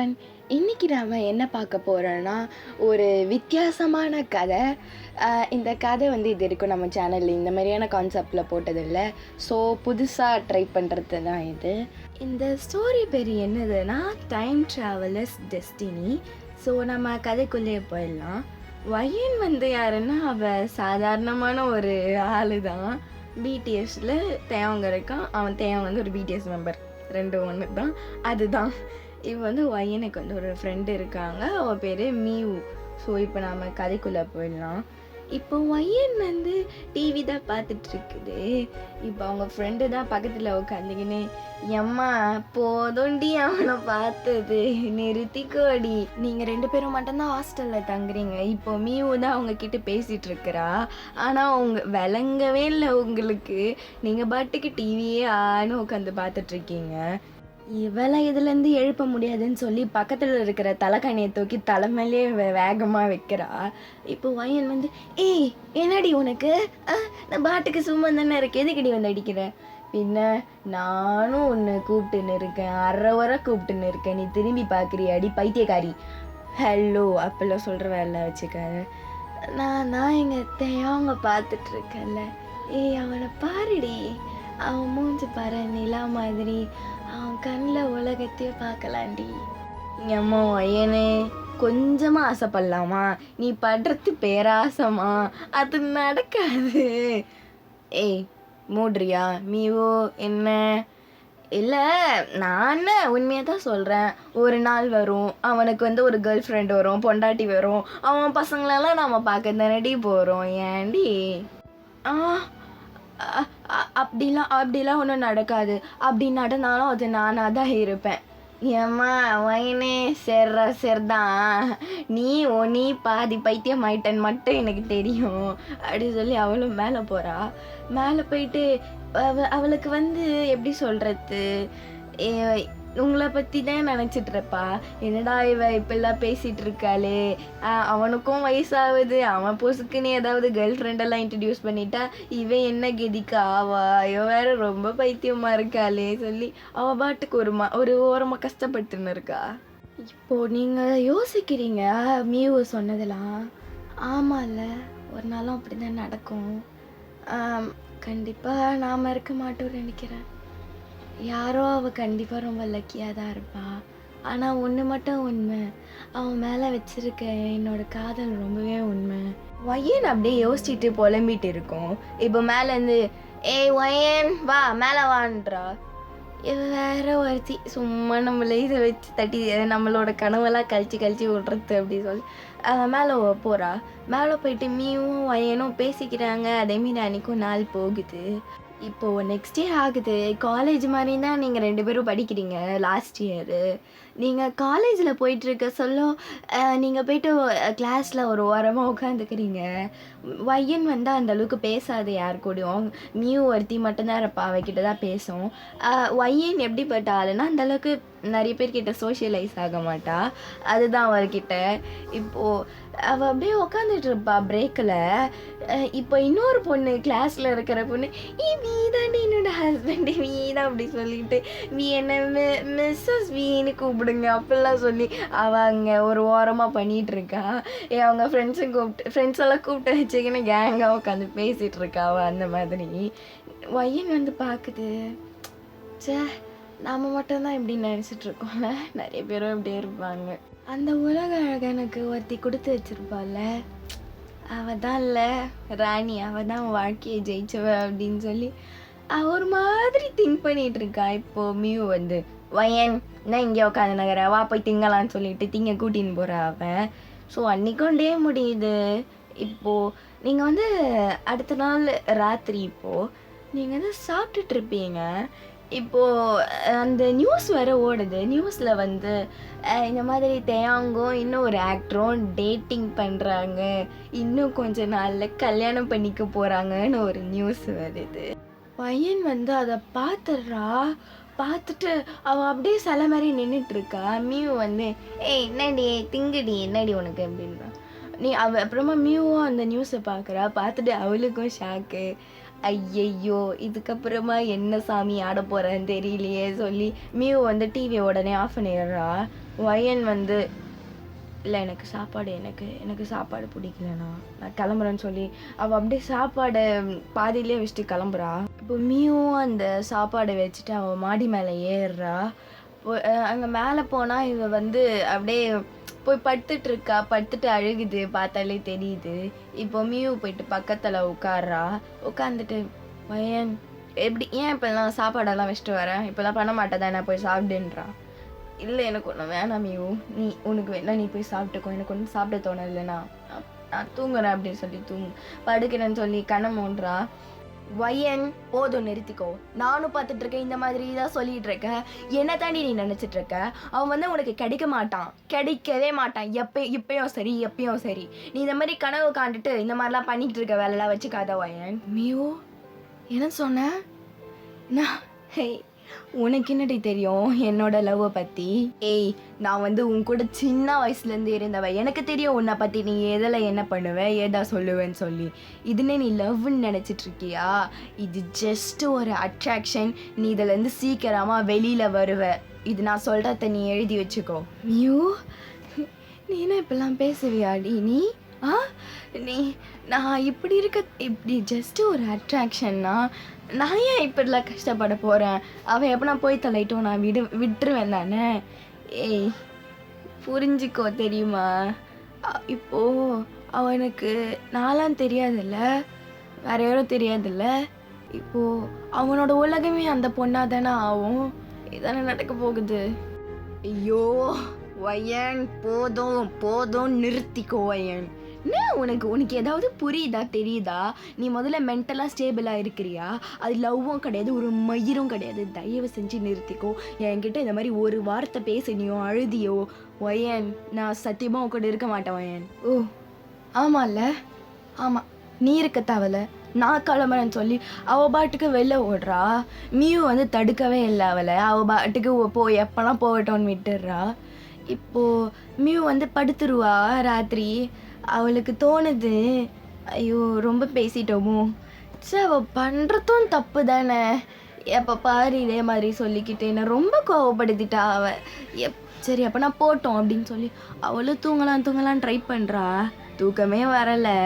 Everyone. இன்னைக்கு நாம் என்ன பார்க்க போகிறோன்னா, ஒரு வித்தியாசமான கதை. இந்த கதை வந்து இது வரைக்கும் நம்ம சேனலில் இந்த மாதிரியான கான்செப்டில் போட்டதில்லை. ஸோ புதுசாக ட்ரை பண்ணுறது தான் இது. இந்த ஸ்டோரி பேர் என்னதுன்னா, டைம் ட்ராவலர்ஸ் டெஸ்டினி. ஸோ நம்ம கதைக்குள்ளேயே போயிடலாம். வயன் வந்து யாருன்னா, அவள் சாதாரணமான ஒரு ஆள் தான். பிடிஎஸில் தேவங்க இருக்கான். அவன் தேவன் வந்து ஒரு பிடிஎஸ் மெம்பர், ரெண்டும் ஒன்று தான். அதுதான் இவன் வந்து வயனுக்கு வந்து ஒரு ஃப்ரெண்டு இருக்காங்க. அவள் பேர் மியூ. ஸோ இப்போ நம்ம கதைக்குள்ளே போயிடலாம். இப்போ வயன் வந்து டிவி தான் பார்த்துட்ருக்குது. இப்போ அவங்க ஃப்ரெண்டு தான் பக்கத்தில் உட்காந்துக்கின்னு, எம்மா போதும்டி அவனை பார்த்தது, நிறுத்திக்கோடி, நீங்கள் 2 பேரும் மட்டும்தான் ஹாஸ்டலில் தங்குறீங்க. இப்போ மியூ தான் அவங்கக்கிட்ட பேசிகிட்டு இருக்கிறா. ஆனால் அவங்க விளங்கவே இல்லை உங்களுக்கு. நீங்கள் பாட்டுக்கு டிவியே ஆன்னு உட்காந்து பார்த்துட்ருக்கீங்க. இவளை இதுலேருந்து எழுப்ப முடியாதுன்னு சொல்லி பக்கத்தில் இருக்கிற தலைக்கணியை தூக்கி தலைமையிலே வேகமாக வைக்கிறா. இப்போ வயன் வந்து, ஏய் என்னடி உனக்கு, நான் பாட்டுக்கு சும்மா தானே இருக்கேன், எதுக்கடி வந்து அடிக்கிற? பின்ன நானும் உன்னை கூப்பிட்டுன்னு இருக்கேன், அரை வர கூப்பிட்டுன்னு இருக்கேன், நீ திரும்பி பார்க்குறியாடி பைத்தியக்காரி. ஹலோ அப்பெல்லாம் சொல்கிற வேலை வச்சுக்காரு. நான் எங்கள் தேவங்க பார்த்துட்ருக்கேன்ல. ஏய் அவனை பாருடி, அவன் மூஞ்சி பாரு நிலா மாதிரி, அவன் கண்ணில் உலகத்தையே பார்க்கலாண்டி. எம்மோ வயனே, கொஞ்சமாக ஆசைப்படலாமா? நீ படுறது பேராசமா? அது நடக்காது. ஏய் மூட்ரியா மீவோ என்ன? இல்லை நான் உண்மையாக தான் சொல்கிறேன். ஒரு நாள் வரும், அவனுக்கு வந்து ஒரு கேர்ள் ஃப்ரெண்ட் வரும், பொண்டாட்டி வரும், அவன் பசங்களெல்லாம் நம்ம பார்க்க தானடி போகிறோம். ஏன்டி? அப்படிலாம் ஒன்றும் நடக்காது. அப்படி நடந்தாலும் அது நானாக தான் இருப்பேன். ஏம்மா வயனே, சரிதான், நீ பாதி பைத்தியம் ஆயிட்டன் மட்டும் எனக்கு தெரியும் அப்படி சொல்லி அவளும் மேலே போகிறா. மேலே போயிட்டு அவளுக்கு வந்து எப்படி சொல்கிறது, உங்களை பற்றி தான் நினச்சிட்ருப்பா. என்னடா இவ இப்பெல்லாம் பேசிகிட்டு இருக்காளே, அவனுக்கும் வயசாகுது, அவன் பொசுக்குன்னு ஏதாவது கேர்ள் ஃப்ரெண்டெல்லாம் இன்ட்ரடியூஸ் பண்ணிட்டா இவன் என்ன கெதிக்கா ஆவா, இவன் வேற ரொம்ப பைத்தியமாக இருக்காளே சொல்லி அவள் பாட்டுக்கு ஒரு ஓரமாக கஷ்டப்பட்டுன்னு இருக்கா. இப்போது நீங்கள் யோசிக்கிறீங்க மியூ சொன்னதெல்லாம் ஆமாம்ல, ஒரு நாளும் அப்படி தான் நடக்கும். கண்டிப்பாக நாம் இருக்க மாட்டோம்னு நினைக்கிறேன். யாரோ அவள் கண்டிப்பாக ரொம்ப லக்கியாக தான் இருப்பாள். ஆனால் ஒன்று மட்டும் உண்மை, அவன் மேலே வச்சிருக்க என்னோட காதல் ரொம்பவே உண்மை. வயன் அப்படியே யோசிச்சுட்டு புலம்பிட்டு இருக்கோம். இப்போ மேலேருந்து, ஏய் வயன் வா மேலே வான்றா. இவ வேற ஒருத்தி சும்மா நம்மளை இதை வச்சு தட்டி நம்மளோட கனவெல்லாம் கழிச்சு விடுறது அப்படி சொல்லி அவன் மேலே போகிறா. மேலே போயிட்டு மீயும் வயனும் பேசிக்கிறாங்க. அதேமாரி அன்றைக்கும் நாள் போகுது. இப்போது நெக்ஸ்ட் டே ஆகுது. காலேஜ் மாதிரி தான் நீங்கள் 2 பேரும் படிக்கிறீங்க. லாஸ்ட் இயரு நீங்கள் காலேஜில் போயிட்டுருக்க சொல்ல நீங்கள் போய்ட்டு கிளாஸில் ஒரு ஓரமாக உட்காந்துக்கிறீங்க. வயன் வந்து அந்தளவுக்கு பேசாது யார் கூடயும். மியூ ஒருத்தி மட்டும்தான் இருப்பா, அவகிட்ட தான் பேசும். வயன் எப்படிப்பட்ட ஆளுன்னா, அந்தளவுக்கு நிறைய பேர்கிட்ட சோஷியலைஸ் ஆக மாட்டா. அதுதான் அவர்கிட்ட. இப்போது அவள் அப்படியே உக்காந்துட்டு இருப்பா பிரேக்கில். இப்போ இன்னொரு பொண்ணு கிளாஸில் இருக்கிற பொண்ணு, வீ தாண்டி என்னோட ஹஸ்பண்டு, வீ தான் அப்படி சொல்லிட்டு வீ என்ன மிஸ்ஸஸ் வீன்னு கூப்பிடுங்க அப்படிலாம் சொல்லி அவள் அங்கே ஒரு ஓரமாக பண்ணிகிட்ருக்கா. அவங்க ஃப்ரெண்ட்ஸ் எல்லாம் கூப்பிட்டு வச்சுக்கின்னு கேங்காக உட்காந்து பேசிகிட்டு இருக்கா அவள். அந்த மாதிரி வயன் வந்து பார்க்குது, சே நாம் மட்டும்தான் இப்படி நினச்சிட்ருக்கோம்ல, நிறைய பேரும் இப்படியே இருப்பாங்க. அந்த உலக அழகனுக்கு ஒருத்தி கொடுத்து வச்சிருப்பாள், அவள் தான் இல்லை ராணி, அவள் தான் வாழ்க்கையை ஜெயிச்சவ அப்படின்னு சொல்லி அவள் ஒரு மாதிரி திங்க் பண்ணிகிட்டு இருக்கா. இப்போது மியூ வந்து, வயன் நான் இங்கே உட்காந்து நகர வா போய் திங்கலான்னு சொல்லிட்டு திங்க கூட்டின்னு போகிறா அவன். ஸோ அன்றைக்கும் டே முடியுது. இப்போது நீங்கள் வந்து அடுத்த நாள் ராத்திரி இப்போது நீங்கள் வந்து சாப்பிட்டுட்ருப்பீங்க. இப்போது அந்த நியூஸ் வேறு ஓடுது. நியூஸில் வந்து இந்த மாதிரி தேயாங்கும் இன்னும் ஒரு ஆக்டரும் டேட்டிங் பண்ணுறாங்க, இன்னும் கொஞ்ச நாளில் கல்யாணம் பண்ணிக்க போகிறாங்கன்னு ஒரு நியூஸ் வருது. பையன் வந்து அதை பார்த்துட்டு அவள் அப்படியே சில மாதிரி நின்றுட்டுருக்கா. மியூ வந்து, ஏய் என்னடி திங்குடி, என்னடி உனக்கு அப்படின்னா அப்புறமா மியூவும் அந்த நியூஸை பார்த்துட்டு அவளுக்கும் ஷாக்கு. ஐயையோ இதுக்கப்புறமா என்ன சாமி ஆட போகிறேன்னு தெரியலையே சொல்லி மியூ வந்து டிவியை உடனே ஆஃப் பண்ணிடுறா. ஒயன் வந்து இல்லை எனக்கு சாப்பாடு எனக்கு சாப்பாடு பிடிக்கலண்ணா, நான் கிளம்புறேன்னு சொல்லி அவள் அப்படியே சாப்பாடை பாதியிலே வச்சுட்டு கிளம்புறா. இப்போ மீயும் அந்த சாப்பாடை வச்சுட்டு அவள் மாடி மேலே ஏறுறா. அங்கே மேலே போனால் இவ வந்து அப்படியே போய் படுத்துட்டு இருக்கா, படுத்துட்டு அழுகுது, பார்த்தாலே தெரியுது. இப்போ மியூ போயிட்டு பக்கத்தில் உட்கார்றா. உட்காந்துட்டு பையன் எப்படி ஏன் இப்போல்லாம் சாப்பாடெல்லாம் வச்சுட்டு வரேன், இப்போல்லாம் பண்ண மாட்டேதான், நான் போய் சாப்பிடுன்றா. இல்லை எனக்கு ஒன்றும் வேணாம் மியூ, உனக்கு வேணா நீ போய் சாப்பிட்டுக்கோ, எனக்கு ஒன்றும் சாப்பிட தோணலைண்ணா, நான் தூங்குறேன் அப்படின்னு சொல்லி படுக்கிறேன்னு சொல்லி கண்ணை மூன்றா. வயன் போதும் நிறுத்திக்கோ, நானும் பார்த்துட்டு இருக்கேன், இந்த மாதிரி தான் சொல்லிட்டு இருக்க, என்ன தாண்டி நீ நினச்சிட்டு இருக்க, அவன் வந்து உனக்கு கிடைக்கவே மாட்டான், இப்பயும் சரி எப்பயும் சரி. நீ இந்த மாதிரி கனவு காண்டுட்டு இந்த மாதிரிலாம் பண்ணிட்டு இருக்க வேலைலாம் வச்சுக்காத வயன். மியூ என்ன சொன்ன? உனக்கு என்னடி தெரியும் என்னோட லவ்வை பற்றி? ஏய், நான் வந்து உன் கூட சின்ன வயசுலேருந்து இருந்தவ, எனக்கு தெரியும் உன்னை பற்றி, நீ எதில் என்ன பண்ணுவேன் ஏதா சொல்லுவேன்னு சொல்லி. இதுன்னே நீ லவ்னு நினச்சிட்டு இருக்கியா? இது ஜஸ்ட் ஒரு அட்ராக்ஷன், நீ இதிலேருந்து சீக்கிரமாக வெளியில் வருவ, இது நான் சொல்கிறத நீ எழுதி வச்சுக்கோ. மியூ நீ என்ன இப்பெல்லாம் பேசுவியாடி நீ? நான் இப்படி ஜஸ்ட் ஒரு அட்ராக்ஷன்னா நான் ஏன் இப்படிலாம் கஷ்டப்பட போகிறேன்? அவன் எப்போ நான் போய் தொலைட்டோம் நான் விட்டுருவேன் தானே? ஏய் புரிஞ்சிக்கோ, தெரியுமா? இப்போது அவனுக்கு நான்லாம் தெரியாதுல்ல, வேற யாரும் தெரியாதுல்ல, இப்போது அவனோட உலகமே அந்த பொண்ணாக தானே ஆகும். இதானே நடக்க போகுது. ஐயோ வயன், போதும் நிறுத்திக்கோ வயன். என்ன உனக்கு ஏதாவது புரியுதா, தெரியுதா? நீ முதல்ல மென்டலாக ஸ்டேபிளாக இருக்கிறியா? அது லவ்வும் கிடையாது, ஒரு மயிரும் கிடையாது. தயவு செஞ்சு நிறுத்திக்கோ. என்கிட்ட இந்த மாதிரி ஒரு வார்த்தை பேசினியோ அழுதியோ வயன், நான் சத்தியமாக உன் கூட இருக்க மாட்டேன் வயன். ஓ ஆமாம்ல, ஆமாம், நீ இருக்க தேவல, நான் கிளம்புறேன்னு சொல்லி அவள் பாட்டுக்கு வெளில ஓடுறா. மியூ வந்து தடுக்கவே இல்லை அவளை, அவள் பாட்டுக்கு எப்போலாம் போகட்டோன்னு விட்டுடுறா. இப்போது மியூ வந்து படுத்துருவா ராத்திரி, அவளுக்கு தோணுது ஐயோ ரொம்ப பேசிட்டோமோ, சரி அவள் பண்ணுறதும் தப்பு தானே, எப்போ பாரு இதே மாதிரி சொல்லிக்கிட்டு என்னை ரொம்ப கோவப்படுத்திட்டா அவள். சரி அப்போ நான் போட்டோம் அப்படின்னு சொல்லி அவளும் தூங்கலாம் ட்ரை பண்ணுறா. தூக்கமே வரலை.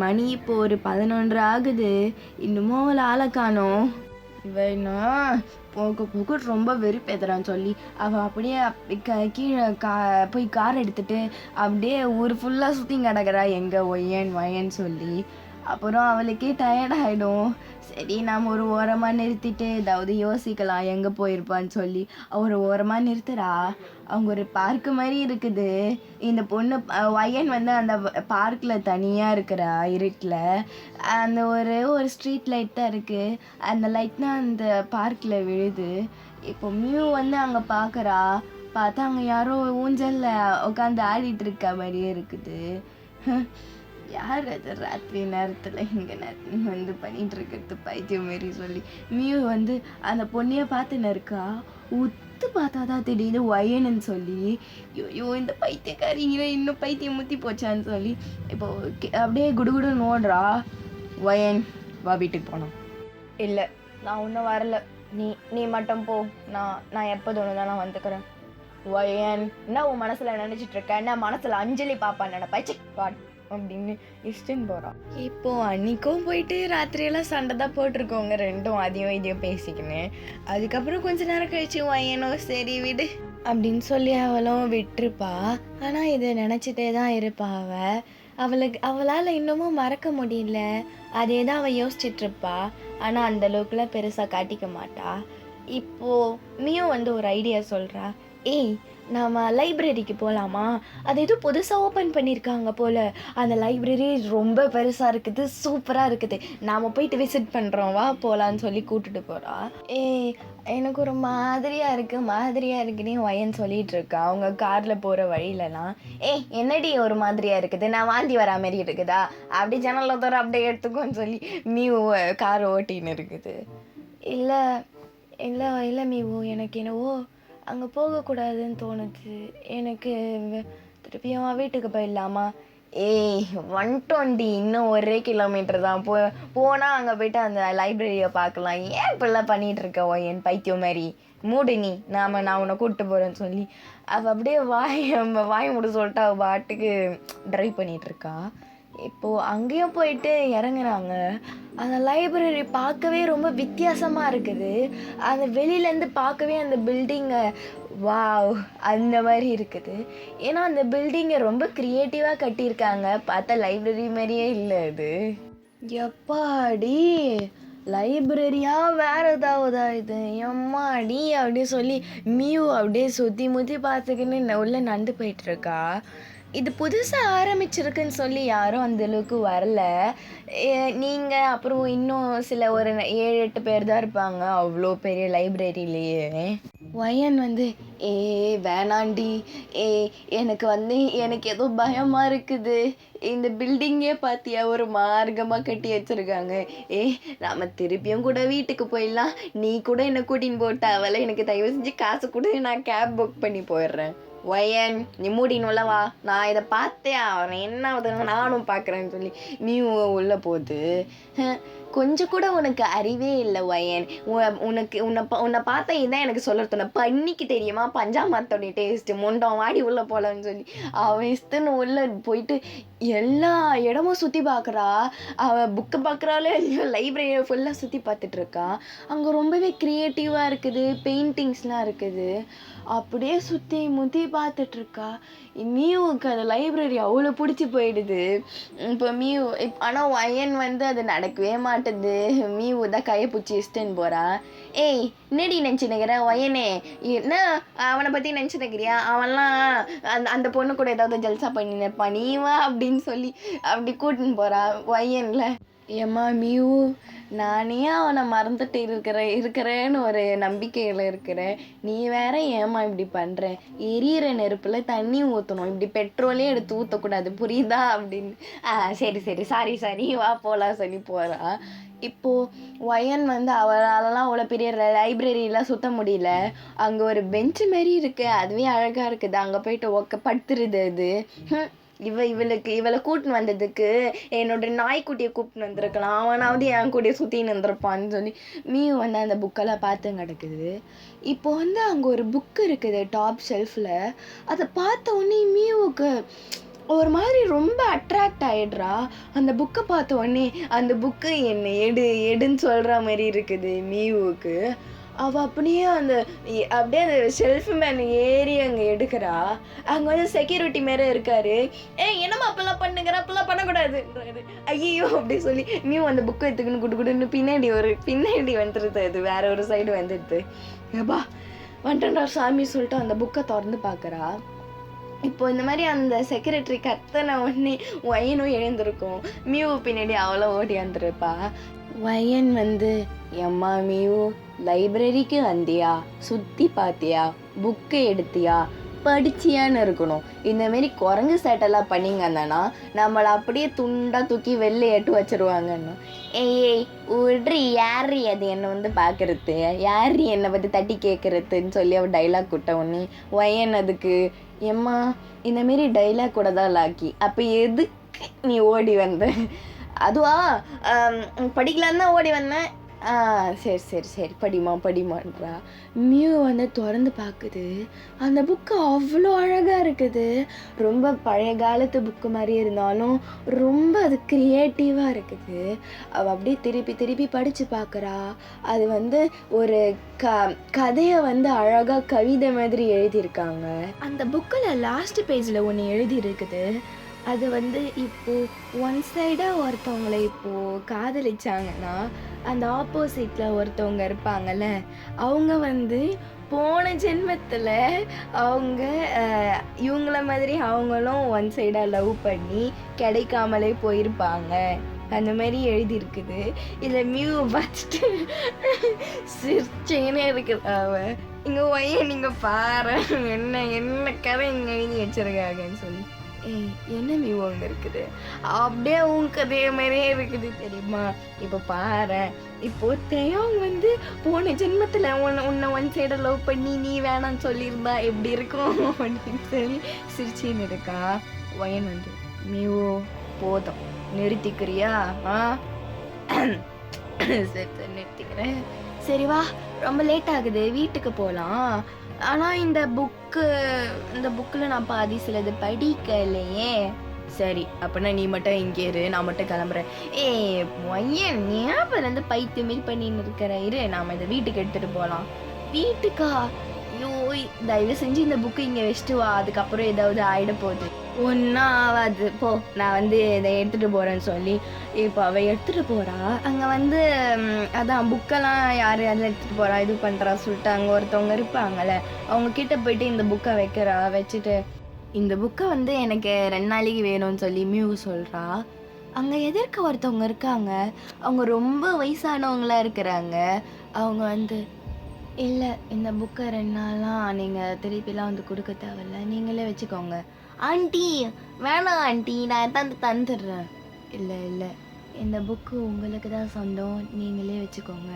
மணி இப்போ ஒரு 11 ஆகுது, இன்னமும் அவளை ஆளை காணோம். இவனா போக ரொம்ப வெறுப்பேத்துறான்னு சொல்லி அவள் அப்படியே கீழே போய் கார் எடுத்துட்டு அப்படியே ஊர் ஃபுல்லாக சுற்றி கிடக்கிறா, எங்கே ஒய்யன்னு சொல்லி. அப்புறம் அவளுக்கே டயர்டாகிடும். சரி நாம் ஒரு ஓரமாக நிறுத்திட்டு ஏதாவது யோசிக்கலாம் எங்கே போயிருப்பான்னு சொல்லி ஒரு ஓரமாக நிறுத்துறா. அவங்க ஒரு பார்க்கு மாதிரி இருக்குது. இந்த பொண்ணு வயன் வந்து அந்த பார்க்கில் தனியாக இருக்கிறா இருட்டில். அந்த ஒரு ஸ்ட்ரீட் லைட் தான் இருக்குது, அந்த லைட் தான் அந்த பார்க்கில் விழுது. இப்போ மியூ வந்து அங்கே பார்த்தா அங்கே யாரோ ஊஞ்சலில் உட்காந்து ஆடிட்டு இருக்க மாதிரியே இருக்குது. யார் அது ராத்திரி நேரத்தில் இங்கே வந்து பண்ணிகிட்டு இருக்கிறது பைத்தியம் மாரி சொல்லி மியூ வந்து அந்த பொண்ணையை பார்த்துன்னு இருக்கா. உத்து பார்த்தா தான் தெரியுது வயனுன்னு சொல்லி. ஐயோ இந்த பைத்தியக்காரிங்க இன்னும் பைத்தியம் முத்தி போச்சான்னு சொல்லி இப்போ அப்படியே குடுகுடுன்னு ஓடுறா. வயன் வா வீட்டுக்கு போனோம். இல்லை நான் ஒன்றும் வரல, நீ மட்டும் போ, நான் எப்போ தோணுதான் நான் வந்துக்கிறேன். வயன் என்ன உன் மனசில் நினச்சிட்டு இருக்க? என்ன மனசில் அஞ்சலி பாப்பான்னு நினைப்பாச்சு பாட் அப்படின்னு இஷ்டன்னு போகிறான். இப்போது அன்றைக்கும் போயிட்டு ராத்திரியெல்லாம் சண்டை தான் போட்டிருக்கோங்க ரெண்டும், அதையும் இதையும் பேசிக்கினேன். அதுக்கப்புறம் கொஞ்ச நேரம் கழிச்சு வயனோ சரி விடு அப்படின்னு சொல்லி அவளும் விட்டுருப்பா. ஆனால் இதை நினச்சிட்டே தான் இருப்பா அவளால் இன்னமும் மறக்க முடியல, அதே தான் அவள் யோசிச்சுட்ருப்பா. ஆனால் அந்தளவுக்குலாம் பெருசாக காட்டிக்க மாட்டா. இப்போது மியூ வந்து ஒரு ஐடியா சொல்கிறா. ஏய் நாம் லைப்ரரிக்கு போகலாமா? அது எதுவும் புதுசாக ஓப்பன் பண்ணியிருக்காங்க போல், அந்த லைப்ரரி ரொம்ப பெருசாக இருக்குது, சூப்பராக இருக்குது, நாம் போயிட்டு விசிட் பண்ணுறோம் வா போகலான்னு சொல்லி கூப்பிட்டுட்டு போகிறா. எனக்கு ஒரு மாதிரியாக இருக்குன்னு வயன் சொல்லிகிட்டு இருக்கா அவங்க காரில் போகிற வழியிலலாம். என்னடி ஒரு மாதிரியாக இருக்குது, நான் வாந்தி வரா மாரி இருக்குதா, அப்படி ஜன்னலில் தோற அப்படியே எடுத்துக்கோன்னு சொல்லி மீவு கார் ஓட்டின்னு இருக்குது. இல்லை மீவு, எனக்கு என்னவோ அங்கே போகக்கூடாதுன்னு தோணுது, எனக்கு திருப்பியும் வீட்டுக்கு போயிடலாமா? ஏய் 120 இன்னும் 1 கிலோமீட்டர் தான் போனால் அங்கே போயிட்டு அந்த லைப்ரரியை பார்க்கலாம். ஏன் இப்படிலாம் பண்ணிகிட்டு இருக்க என் பைத்தியம் மாதிரி மூடு நீ நான் உன்னை கூப்பிட்டு போகிறேன்னு சொல்லி அவள் அப்படியே வாய் மூட சொல்லிட்டு அவள் பாட்டுக்கு ட்ரைவ் பண்ணிகிட்ருக்கா. இப்போது அங்கேயும் போயிட்டு இறங்குறாங்க. அந்த லைப்ரரி பார்க்கவே ரொம்ப வித்தியாசமாக இருக்குது. அந்த வெளியிலேருந்து பார்க்கவே அந்த பில்டிங்கை வாவ் அந்த மாதிரி இருக்குது. ஏன்னா அந்த பில்டிங்கை ரொம்ப க்ரியேட்டிவாக கட்டியிருக்காங்க. பார்த்தா லைப்ரரி மாதிரியே இல்லை அது. எப்பாடி லைப்ரரியா வேற ஏதாவதா இது எம்மாடி அப்படி சொல்லி மியூ அப்படியே சுற்றி முற்றி பார்த்துக்கின்னு உள்ளே நடந்து போயிட்டுருக்கா. இது புதுசாக ஆரம்பிச்சிருக்குன்னு சொல்லி யாரும் அந்தளவுக்கு வரல. நீங்கள் அப்புறம் இன்னும் ஒரு 7-8 பேர் தான் இருப்பாங்க அவ்வளோ பெரிய லைப்ரரியிலேயே. ஒயன் வேணாண்டி எனக்கு ஏதோ பயமாக இருக்குது. இந்த பில்டிங்கே பார்த்தியா ஒரு மார்க்கமாக கட்டி வச்சுருக்காங்க. நம்ம திருப்பியும் கூட வீட்டுக்கு போயிடலாம். நீ கூட என்னை கூட்டின்னு போட்டாவல. எனக்கு தயவு செஞ்சு காசு கூட நான் கேப் புக் பண்ணி போயிடுறேன். ஒயன் நீ மூடினுள்ளவா, நான் இதை பார்த்தேன் அவன் என்ன ஆகுதுன்னு நானும் பார்க்குறேன்னு சொல்லி நீ உள்ளே போகுது. கொஞ்சம் கூட உனக்கு அறிவே இல்லை ஒயன். உன்னை பார்த்தா இதான் எனக்கு சொல்ல பண்ணிக்கு தெரியுமா பஞ்சாமத்தோடைய டேஸ்ட்டு முண்டம் வாடி உள்ளே போகலன்னு சொல்லி அவன் இஷ்டன்னு உள்ளே போயிட்டு எல்லா இடமும் சுற்றி பார்க்குறா. அவள் புக்கை பார்க்குறாலே லைப்ரரியை ஃபுல்லாக சுற்றி பார்த்துட்ருக்கா. அங்கே ரொம்பவே க்ரியேட்டிவாக இருக்குது, பெயிண்டிங்ஸ்லாம் இருக்குது. அப்படியே சுற்றி முற்றி பார்த்துட்ருக்கா. மியூவுக்கு அந்த லைப்ரரி அவ்வளோ பிடிச்சி போயிடுது. இப்போ ஆனால் ஒயன் அது நடக்கவே மாட்டுது. மியூ தான் கையை பிடிச்சி இஷ்டன்னு போகிறா. ஏய் என்னடி நினச்சினுக்கிற ஒயனே, என்ன அவனை பற்றி நினச்சினுக்கிறியா? அவன்லாம் அந்த பொண்ணு கூட ஏதாவது ஜல்சா பண்ணினப்பான், நீ வா அப்படின்னு சொல்லி அப்படி கூட்டின்னு போகிறா ஒயனில். ஏம்மா மியூ, நானே அவனை மறந்துட்டு இருக்கிறேன்னு ஒரு நம்பிக்கையில் இருக்கிறேன். நீ வேற ஏம்மா இப்படி பண்ணுற? எரியிற நெருப்பில் தண்ணி ஊற்றணும், இப்படி பெட்ரோலே எடுத்து ஊற்றக்கூடாது, புரியுதா அப்படின்னு. சரி சாரி வா போகலாம் சொல்லி போகிறா. இப்போது ஒயன் அவராலலாம் அவ்வளோ பெரிய லைப்ரரிலாம் சுற்ற முடியல. அங்கே ஒரு பெஞ்சு மாரி இருக்குது, அதுவே அழகாக இருக்குது. அங்கே போயிட்டு படுத்துருது அது. இவளை கூட்டின்னு வந்ததுக்கு என்னோட நாய்க்குட்டியை கூப்பிட்டு வந்திருக்கலாம், அவனாவது என் கூட்டியை சுற்றின்னு வந்திருப்பான்னு சொல்லி மியூ அந்த புக்கெல்லாம் பார்த்து கிடக்குது. இப்போ அங்கே ஒரு புக்கு இருக்குது டாப் ஷெல்ஃபில். அதை பார்த்த உடனே மியூவுக்கு ஒரு மாதிரி ரொம்ப அட்ராக்ட் ஆகிடுறா. அந்த புக்கை பார்த்த உடனே அந்த புக்கு என்னை எடுன்னு சொல்கிற மாதிரி இருக்குது மியூவுக்கு. அவள் அப்படியே அந்த ஷெல்ஃபு மேலே ஏறி அங்கே எடுக்கிறா. அங்கே செக்யூரிட்டி மாரி இருக்காரு. என்னம்மா அப்பெல்லாம் அப்பெல்லாம் பண்ணக்கூடாதுன்றாரு. ஐயோ அப்படி சொல்லி மியூ அந்த புக்கை எடுத்துக்கின்னு குடுன்னு பின்னாடி வந்துடுது. அது வேற ஒரு சைடு வந்துடுது. ஏப்பா வந்துட்டா சாமி சொல்லிட்டு அந்த புக்கை திறந்து பார்க்குறா. இப்போ இந்த மாதிரி அந்த செக்ரட்டரி கத்தனை உடனே ஒயனும் எழுந்திருக்கும். மியூ பின்னாடி அவ்வளோ ஓடி வந்துருப்பா. ஒயன் எம்மா மியூ, லைப்ரரிக்கு வந்தியா, சுற்றி பார்த்தியா, புக்கை எடுத்தியா, படிச்சியான்னு இருக்கணும். இந்தமாரி குரங்கு சேட்டெல்லாம் பண்ணிங்கன்னா நம்மளை அப்படியே துண்டாக தூக்கி வெளில வச்சுருவாங்கன்னு. ஏய் விட்ரி, யார் அது என்னை பார்க்குறது, யார் என்னை பற்றி தட்டி கேட்குறதுன்னு சொல்லி அவள் டைலாக் விட்ட உடனே ஒயன் அதுக்கு எம்மா இந்தமாரி டைலாக் கூட தான் லாக்கி, அப்போ எதுக்கு நீ ஓடி வந்த? அதுவா படிக்கலான்னு தான் ஓடி வந்தேன். சரி படிமான்றா. மியூ திறந்து பார்க்குது. அந்த புக்கு அவ்வளோ அழகாக இருக்குது. ரொம்ப பழைய காலத்து புக்கு மாதிரி இருந்தாலும் ரொம்ப அது க்ரியேட்டிவாக இருக்குது. அவள் அப்படியே திருப்பி படித்து பார்க்குறா. அது ஒரு கதையை அழகாக கவிதை மாதிரி எழுதியிருக்காங்க. அந்த புக்கில் லாஸ்ட் பேஜில் ஒன்று எழுதி இருக்குது. அது இப்போது ஒன் சைடாக ஒருத்தவங்களை இப்போது காதலிச்சாங்கன்னா அந்த ஆப்போசிட்டில் ஒருத்தவங்க இருப்பாங்கள்ல, அவங்க போன ஜென்மத்தில் அவங்க இவங்கள மாதிரி அவங்களும் ஒன் சைடாக லவ் பண்ணி கிடைக்காமலே போயிருப்பாங்க. அந்த மாதிரி எழுதியிருக்குது. இதில் மியூ பார்த்துட்டு சிரிச்சேனே இருக்குது அவன். இங்கே ஒய்ய நீங்கள் பாரு என்ன கதை இங்கே எழுதி வச்சுருக்காங்கன்னு சொல்லி. என்ன மியூ அங்கே இருக்குது, அப்படியே உன் கதைய மாதிரியே இருக்குது தெரியுமா? இப்போ பாரு, இப்போ தேவன் போன ஜென்மத்தில் உன்னை ஒன் சைடை லவ் பண்ணி நீ வேணான்னு சொல்லியிருந்தா எப்படி இருக்கும் அப்படின்னு சொல்லி சிரிச்சின்னு இருக்கா. ஒயன் மியூ போதும், நிறுத்திக்கிறியா? ஆ சரி சரி நிறுத்திக்கிறேன். சரி வா, ரொம்ப லேட் ஆகுது, வீட்டுக்கு போகலாம். ஆனால் இந்த புக்கில் நான் பாதி சிலது படிக்கலையே. சரி அப்படின்னா நீ மட்டும் இங்கே இரு, நான் மட்டும் கிளம்புறேன். பையன் ஞாபகம் பைத்தியம் மாரி பண்ணின்னு இருக்கிற, இரு நாம் இதை வீட்டுக்கு எடுத்துகிட்டு போகலாம். வீட்டுக்கா? ஐயோ, தயவு செஞ்சு இந்த புக்கு இங்கே வச்சுட்டு வா, அதுக்கப்புறம் ஏதாவது ஆகிட போகுது. ஒன்றும் ஆகாது போ, நான் இதை எடுத்துகிட்டு போகிறேன்னு சொல்லி இப்போ அவள் எடுத்துகிட்டு போகிறா. அங்கே அதான் புக்கெல்லாம் யார் அதில் எடுத்துகிட்டு போகிறா இது பண்ணுறா சொல்லிட்டு அங்கே ஒருத்தவங்க இருப்பாங்கள்ல, அவங்க கிட்ட போயிட்டு இந்த புக்கை வைக்கிறா. வச்சுட்டு இந்த புக்கை எனக்கு 2 நாளைக்கு வேணும்னு சொல்லி மியூ சொல்கிறா. அங்கே எதிர்க்க ஒருத்தவங்க இருக்காங்க, அவங்க ரொம்ப வயசானவங்களாக இருக்கிறாங்க. அவங்க இல்லை, இந்த புக்கை 2 நாளாக நீங்கள் திருப்பிலாம் கொடுக்க தேவையில்ல, நீங்களே வச்சுக்கோங்க. ஆண்டி வேணாம் ஆண்டி, நான் தந்துடுறேன். இல்லை இல்லை, இந்த புக்கு உங்களுக்கு தான் சொந்தம், நீங்களே வச்சுக்கோங்க.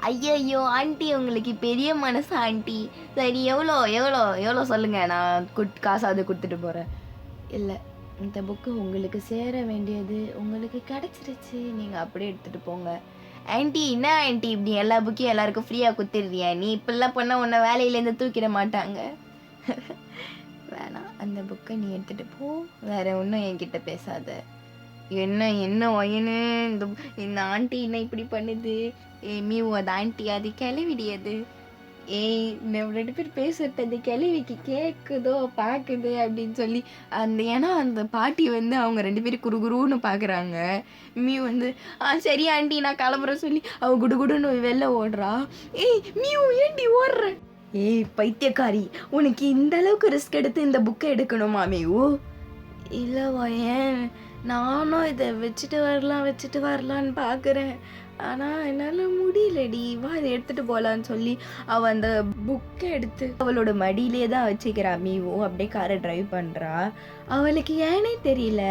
ஐயோ ஆண்டி, உங்களுக்கு பெரிய மனசு ஆண்டி. சரி எவ்வளோ எவ்வளோ எவ்வளோ சொல்லுங்கள், நான் காசாவது கொடுத்துட்டு போகிறேன். இல்லை, இந்த புக்கு உங்களுக்கு சேர வேண்டியது உங்களுக்கு கிடச்சிருச்சு, நீங்கள் அப்படியே எடுத்துகிட்டு போங்க. ஆண்டி என்ன ஆண்டி இப்படி எல்லா புக்கையும் எல்லாருக்கும் ஃப்ரீயாக கொடுத்துடுறியா? நீ இப்படிலாம் பண்ணால் உன்னை வேலையிலேருந்து தூக்கிட மாட்டாங்க. வேணாம், அந்த புக்கை நீ எடுத்துகிட்டு போ, வேறு ஒன்றும் என்கிட்ட பேசாத. என்ன ஒயனு இந்த ஆண்டி என்ன இப்படி பண்ணுது? மியூ அது ஆண்டி, அது கிளவிடியது. நம்ம 2 பேர் பேசுறது அந்த கிளவிக்கு கேட்குதோ பார்க்குது அப்படின்னு சொல்லி ஏன்னா அந்த பாட்டி அவங்க 2 பேரும் குறுகுருன்னு பார்க்குறாங்க. மியூ சரி ஆண்டி நான் கிளம்புறேன் சொல்லி அவள் குடுகுடுன்னு வெளில ஓடுறா. மியூ ஏண்டி ஓடுற? பைத்தியக்காரி, உனக்கு இந்த அளவுக்கு ரிஸ்க் எடுத்து இந்த புக்கை எடுக்கணுமா மியூ? இல்லைவா, ஏன் நானும் இதை வச்சுட்டு வரலான்னு பார்க்குறேன், ஆனால் என்னால் முடியலடி. வா, இதை எடுத்துகிட்டு போகலான்னு சொல்லி அவள் அந்த புக்கை எடுத்து அவளோட மடியிலே தான் வச்சுக்கிறா. மியூ அப்படியே காரை ட்ரைவ் பண்ணுறா. அவளுக்கு ஏனே தெரியல,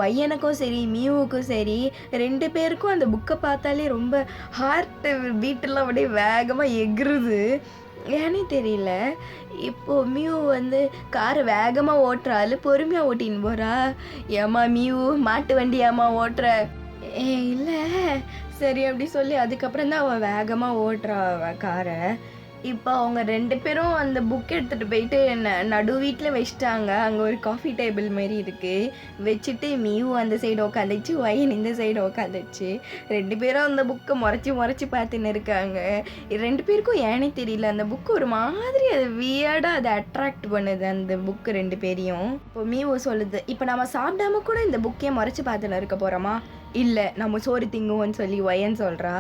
ஒய்யனுக்கும் சரி மியூவுக்கும் சரி 2 பேருக்கும் அந்த புக்கை பார்த்தாலே ரொம்ப ஹார்ட்டு பீட்டெல்லாம் அப்படியே வேகமாக எகுறுது. ஏனே தெரியல. இப்போது மியூ காரை வேகமாக ஓட்டுறாள், பொறுமையாக ஓட்டின்னு போகிறா. ஏம்மா மியூ, மாட்டு வண்டி ஏம்மா ஓட்டுற? இல்லை சரி அப்படி சொல்லி அதுக்கப்புறம் தான் அவள் வேகமாக ஓட்டுறா காரை. இப்போ அவங்க 2 பேரும் அந்த புக் எடுத்துகிட்டு போயிட்டு நடு வீட்டில் வச்சுட்டாங்க. அங்கே ஒரு காஃபி டேபிள் மாரி இருக்குது, வச்சுட்டு மியூ அந்த சைடு உட்காந்துச்சு, ஒயன் இந்த சைடு உட்காந்துச்சு. 2 பேரும் அந்த புக்கை முறைச்சி பார்த்துன்னு இருக்காங்க. 2 பேருக்கும் ஏனே தெரியல, அந்த புக்கு ஒரு மாதிரி அது வியர்டாக அதை அட்ராக்ட் பண்ணுது அந்த புக்கு 2 பேரையும். இப்போ மியூ சொல்லுது, இப்போ நம்ம சாப்பிடாம கூட இந்த புக்கையை முறைச்சி பார்த்துன்னு இருக்க போகிறோமா? இல்லை, நம்ம சோறு திங்குவோன்னு சொல்லி ஒயன் சொல்கிறா.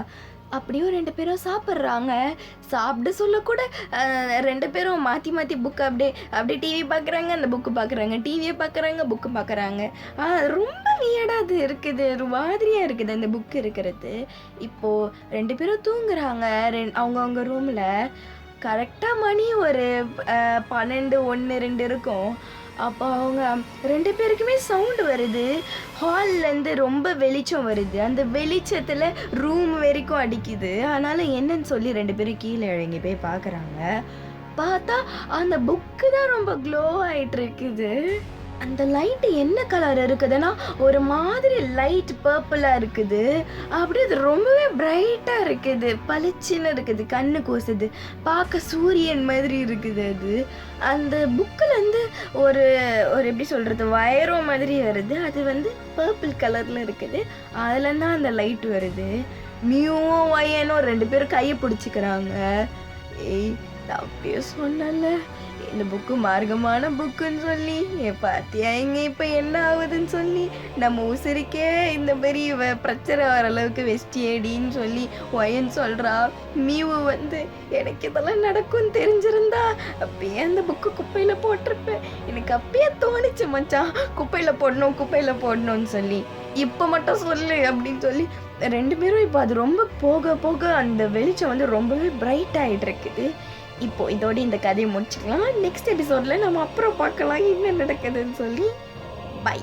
அப்படியும் 2 பேரும் சாப்பிட்றாங்க. சாப்பிட சொல்லக்கூட 2 பேரும் மாற்றி புக்கு அப்படியே டிவி பார்க்குறாங்க, அந்த புக்கு பார்க்குறாங்க, டிவியை பார்க்குறாங்க, புக்கு பார்க்குறாங்க. ரொம்ப வியர்டாக அது இருக்குது, ஒரு மாதிரியாக இருக்குது அந்த புக்கு இருக்கிறது. இப்போது 2 பேரும் தூங்குறாங்க அவங்கவுங்க ரூமில். கரெக்டாக மணி ஒரு 12, 1, 2 இருக்கும். அப்போ அவங்க 2 பேருக்குமே சவுண்டு வருது. ஹால்லேருந்து ரொம்ப வெளிச்சம் வருது, அந்த வெளிச்சத்தில் ரூம் வரைக்கும் அடிக்குது. அதனால் என்னன்னு சொல்லி 2 பேரும் கீழே இறங்கி போய் பார்க்குறாங்க. பார்த்தா அந்த புக்கு தான் ரொம்ப க்ளோ ஆகிட்டு இருக்குது. அந்த லைட்டு என்ன கலர் இருக்குதுன்னா ஒரு மாதிரி லைட் பர்பிளாக இருக்குது. அப்படியே அது ரொம்பவே பிரைட்டாக இருக்குது, பளிச்சுன்னு இருக்குது, கண்ணு கூசுது, பார்க்க சூரியன் மாதிரி இருக்குது. அது அந்த புக்கில் ஒரு எப்படி சொல்கிறது, வயரம் மாதிரி வருது, அது பர்பிள் கலரில் இருக்குது. அதில் தான் அந்த லைட் வருது. மியூவும் ஒயனும் 2 பேரும் கையை பிடிச்சிக்கிறாங்க. நான் அப்படியே சொன்னல, இந்த புக்கு மார்க்கமான புக்குன்னு சொல்லி, பார்த்தியா இங்கே இப்போ என்ன ஆகுதுன்னு சொல்லி, நம்ம உசிரிக்கே இந்த மாதிரி பிரச்சனை வர அளவுக்கு வெஸ்டியேடின்னு சொல்லி ஒயன் சொல்கிறா. மியூ எனக்கு இதெல்லாம் நடக்கும்னு தெரிஞ்சிருந்தா அப்பயே அந்த புக்கு குப்பையில் போட்டிருப்பேன், எனக்கு அப்பயே தோணிச்சு மச்சான் குப்பையில் போடணும்னு சொல்லி, இப்போ மட்டும் சொல்லு அப்படின்னு சொல்லி 2 பேரும் இப்போ அது ரொம்ப போக போக அந்த வெளிச்சம் ரொம்பவே பிரைட் ஆகிட்டு இருக்குது. இப்போது இதோடு இந்த கதையை முடிச்சுக்கலாம். நெக்ஸ்ட் எபிசோடில் நம்ம அப்புறம் பார்க்கலாம் என்ன நடக்குதுன்னு சொல்லி. பை.